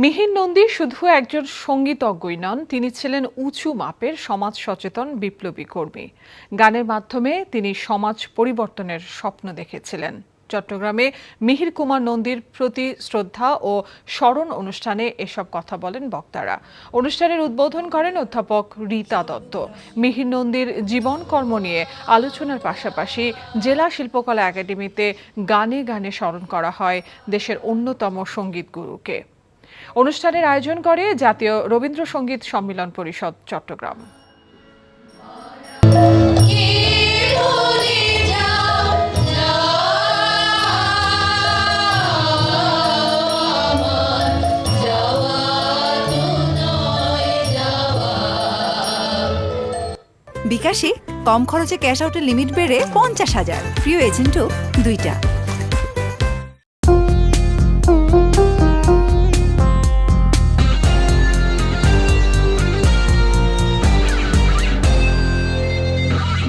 মিহির নন্দী শুধু একজন সঙ্গীতজ্ঞই নন, তিনি ছিলেন উঁচু মাপের সমাজ সচেতন বিপ্লবী কর্মী। গানের মাধ্যমে তিনি সমাজ পরিবর্তনের স্বপ্ন দেখেছিলেন। চট্টগ্রামে মিহির কুমার নন্দীর প্রতি শ্রদ্ধা ও স্মরণ অনুষ্ঠানে এসব কথা বলেন বক্তারা। অনুষ্ঠানের উদ্বোধন করেন অধ্যাপক রীতা দত্ত। মিহির নন্দীর জীবন কর্ম নিয়ে আলোচনার পাশাপাশি জেলা শিল্পকলা একাডেমিতে গানে গানে স্মরণ করা হয় দেশের অন্যতম সঙ্গীত গুরুকে। অনুষ্ঠানের আয়োজন করে জাতীয় রবীন্দ্রসঙ্গীত সম্মিলন পরিষদ চট্টগ্রাম। বিকাশে কম খরচে ক্যাশ আউটের লিমিট বেড়ে 50,000, প্রিয় এজেন্টও 2টা।